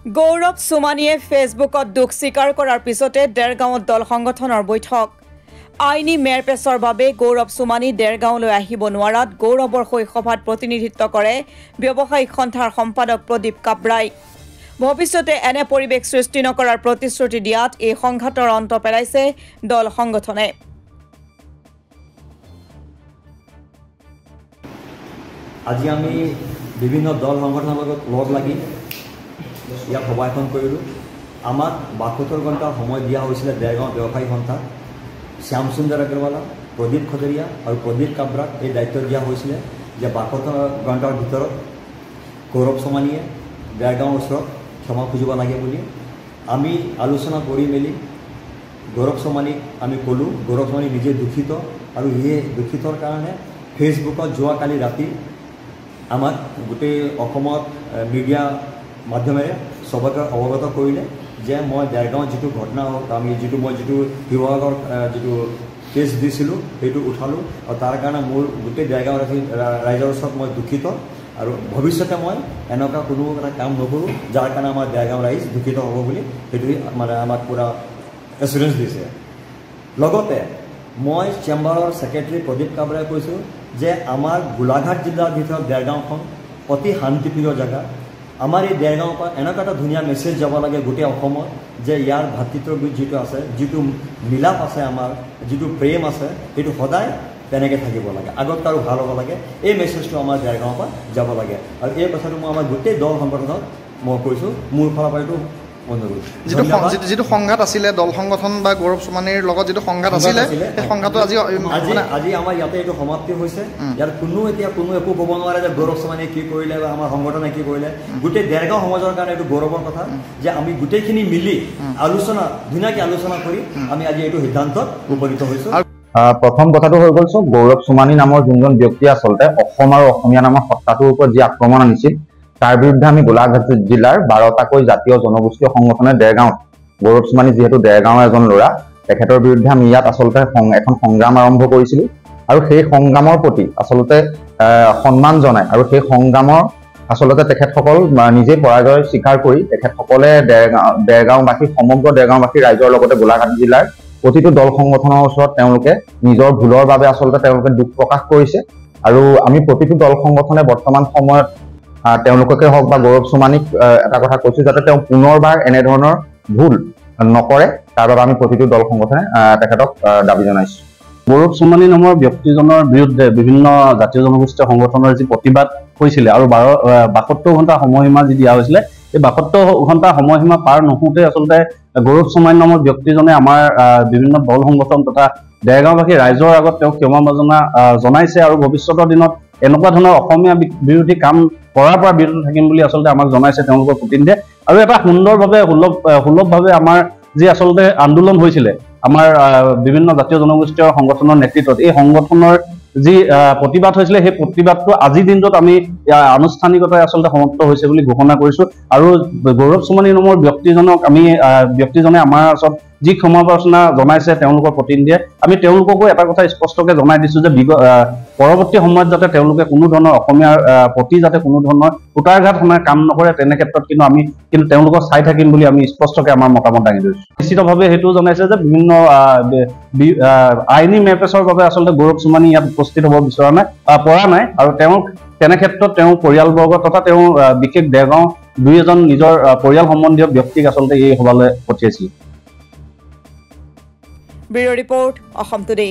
গৌৰৱ সুমানীয়ে ফেচবুকত দুখ স্বীকাৰ কৰাৰ পিছতে দেৰগাঁৱত দল সংগঠনৰ বৈঠক আইনী মেৰপেচৰ বাবে গৌৰৱ সুমানী দেৰগাঁৱলৈ আহিব নোৱাৰাত গৌৰৱৰ শৈশৱত প্ৰতিনিধিত্ব কৰে ব্যৱসায়িক সন্থাৰ সম্পাদক প্ৰদীপ কাব্ৰাই ভৱিষ্যতে এনে পৰিৱেশ সৃষ্টি নকৰাৰ প্ৰতিশ্ৰুতি দিয়াত এই সংঘাতৰ অন্ত পেলাইছে দল সংগঠনে আজি আমি বিভিন্ন দল সংগঠনৰ লগত লগ লাগি ইয়াক সভা এখন কৰিলোঁ আমাক ৭২ ঘণ্টা সময় দিয়া হৈছিলে দেৰগাঁও ব্যৱসায়িক সন্থা শ্যাম সুন্দৰ আগৰৱালা প্ৰদীপ খজৰীয়া আৰু প্ৰদীপ কাব্ৰাক এই দায়িত্ব দিয়া হৈছিলে যে ৭২ ঘণ্টাৰ ভিতৰত গৌৰৱ সুমানীয়ে দেৰগাঁৱৰ ওচৰত ক্ষমা খুজিব লাগে বুলি আমি আলোচনা কৰি মেলি গৌৰৱ সুমানীক আমি ক'লোঁ গৌৰৱ সুমানী নিজে দুখিত আৰু এই দুখিতৰ কাৰণে ফেচবুকত যোৱাকালি ৰাতি আমাক গোটেই অসমত মিডিয়া মাধ্যমেৰে সবকে অৱগত কৰিলে যে মই দেৰগাঁৱত যিটো ঘটনা আমি মই শিৱসাগৰ যিটো কেছ দিছিলোঁ সেইটো উঠালোঁ আৰু তাৰ কাৰণে মোৰ গোটেই দেৰগাঁও ৰাইজৰ ওচৰত মই দুখিত আৰু ভৱিষ্যতে মই এনেকুৱা কোনো এটা কাম নকৰোঁ যাৰ কাৰণে আমাৰ দেৰগাঁও ৰাইজ দুখিত হ'ব বুলি সেইটোৱে মানে আমাক পূৰা এচুৰেঞ্চ দিছে লগতে মই চেম্বাৰৰ ছেক্ৰেটাৰী প্ৰদীপ কাব্ৰাই কৈছোঁ যে আমাৰ গোলাঘাট জিলাৰ ভিতৰত দেৰগাঁওখন অতি শান্তিপ্ৰিয় জেগা আমাৰ এই দেৰগাঁৱৰ পৰা এনেকুৱা এটা ধুনীয়া মেছেজ যাব লাগে গোটেই অসমত যে ইয়াৰ ভাতৃত্ববোধ যিটো আছে যিটো মিলাপ আছে আমাৰ যিটো প্ৰেম আছে সেইটো সদায় তেনেকৈ থাকিব লাগে আগত আৰু ভাল হ'ব লাগে এই মেছেজটো আমাৰ দেৰগাঁৱৰ পৰা যাব লাগে আৰু এই কথাটো মই আমাৰ গোটেই দল সংগঠনত মই কৈছোঁ মোৰ ফালৰ পৰা এইটো অনুৰোধ যিটো সংঘাত আছিলে দল সংগঠন বা গৌৰৱ সুমানীৰ লগত যিটো সংঘাত আছিলে সেই সংঘাতটো আজি আমাৰ ইয়াতে এইটো সমাপ্তি হৈছে ইয়াত কোনো একো ক'ব নোৱাৰে যে গৌৰৱ সুমানীয়ে কি কৰিলে বা আমাৰ সংগঠনে কি কৰিলে গোটেই দেৰগাঁও সমাজৰ কাৰণে এইটো গৌৰৱৰ কথা যে আমি গোটেইখিনি মিলি ধুনীয়াকৈ আলোচনা কৰি আমি আজি এইটো সিদ্ধান্তত উপনীত হৈছোঁ প্ৰথম কথাটো হৈ গ'ল গৌৰৱ সুমানী নামৰ যোনজন ব্যক্তি আচলতে অসম আৰু অসমীয়া নামৰ সত্তাটোৰ ওপৰত যি আক্ৰমণ আনিছিল তাৰ বিৰুদ্ধে আমি গোলাঘাট জিলাৰ ১২টাকৈ জাতীয় জনগোষ্ঠীয় সংগঠনে দেৰগাঁৱত গৌৰৱ সুমানী যিহেতু দেৰগাঁৱৰ এজন ল'ৰা তেখেতৰ বিৰুদ্ধে আমি ইয়াত আচলতে এখন সংগ্ৰাম আৰম্ভ কৰিছিলোঁ আৰু সেই সংগ্ৰামৰ প্ৰতি আচলতে সন্মান জনাই আৰু সেই সংগ্ৰামৰ আচলতে তেখেতসকল নিজে পৰাজয় স্বীকাৰ কৰি তেখেতসকলে দেৰগাঁওবাসী সমগ্ৰ দেৰগাঁওবাসী ৰাইজৰ লগতে গোলাঘাট জিলাৰ প্ৰতিটো দল সংগঠনৰ ওচৰত তেওঁলোকে নিজৰ ভুলৰ বাবে আচলতে তেওঁলোকে দুখ প্ৰকাশ কৰিছে আৰু আমি প্ৰতিটো দল সংগঠনে বৰ্তমান সময়ত তেওঁলোককে হওক বা গৌৰৱ সুমানীক এটা কথা কৈছোঁ যাতে তেওঁ পুনৰবাৰ এনেধৰণৰ ভুল নকৰে তাৰ বাবে আমি প্ৰতিটো দল সংগঠনে তেখেতক দাবী জনাইছোঁ গৌৰৱ সুমানী নামৰ ব্যক্তিজনৰ বিৰুদ্ধে বিভিন্ন জাতীয় জনগোষ্ঠীয় সংগঠনৰ যি প্ৰতিবাদ হৈছিলে আৰু ৭২ ঘণ্টা সময়সীমা যি দিয়া হৈছিলে এই ৭২ ঘণ্টা সময়সীমা পাৰ নহওঁতে আচলতে গৌৰৱ সুমানী নামৰ ব্যক্তিজনে আমাৰ বিভিন্ন দল সংগঠন তথা দেৰগাঁওবাসী ৰাইজৰ আগত তেওঁ ক্ষমা মাৰ্জনা জনাইছে আৰু ভৱিষ্যতৰ দিনত এনেকুৱা ধৰণৰ অসমীয়া বিৰোধী কাম কৰাৰ পৰা বিৰত থাকিম বুলি আচলতে আমাক জনাইছে তেওঁলোকৰ প্ৰতিনিধিয়ে আৰু এটা সুন্দৰভাৱে সুলভভাৱে আমাৰ যি আচলতে আন্দোলন হৈছিলে আমাৰ বিভিন্ন জাতীয় জনগোষ্ঠীয় সংগঠনৰ নেতৃত্বত এই সংগঠনৰ যি প্ৰতিবাদ হৈছিলে সেই প্ৰতিবাদটো আজিৰ দিনটোত আমি আনুষ্ঠানিকতাৰে আচলতে সমাপ্ত হৈছে বুলি ঘোষণা কৰিছোঁ আৰু গৌৰৱ সুমানী নামৰ ব্যক্তিজনে আমাৰ ওচৰত যি ক্ষমা প্ৰাৰ্থনা জনাইছে তেওঁলোকৰ প্ৰতিনিধিয়ে আমি তেওঁলোককো এটা কথা স্পষ্টকৈ জনাই দিছোঁ যে পৰৱৰ্তী সময়ত যাতে তেওঁলোকে কোনো ধৰণৰ অসমীয়াৰ প্ৰতি যাতে কোনো ধৰণৰ কুটাৰঘাত সমাই কাম নকৰে তেনে ক্ষেত্ৰত কিন্তু তেওঁলোকক চাই থাকিম বুলি আমি স্পষ্টকৈ আমাৰ মতামত দাঙি ধৰিছোঁ নিশ্চিতভাৱে সেইটোও জনাইছে যে বিভিন্ন আইনী মেৰপেচৰ বাবে আচলতে গৌৰৱ সুমানী ইয়াত উপস্থিত হ'ব পৰা নাই আৰু তেওঁক তেনে ক্ষেত্ৰত তেওঁ পৰিয়ালবৰ্গ তথা তেওঁ বিশেষ দেৰগাঁও দুই এজন নিজৰ পৰিয়াল সম্বন্ধীয় ব্যক্তিক আচলতে এই সভালৈ পঠিয়াইছিল ব্যুৰ' ৰিপৰ্ট অসম টুডে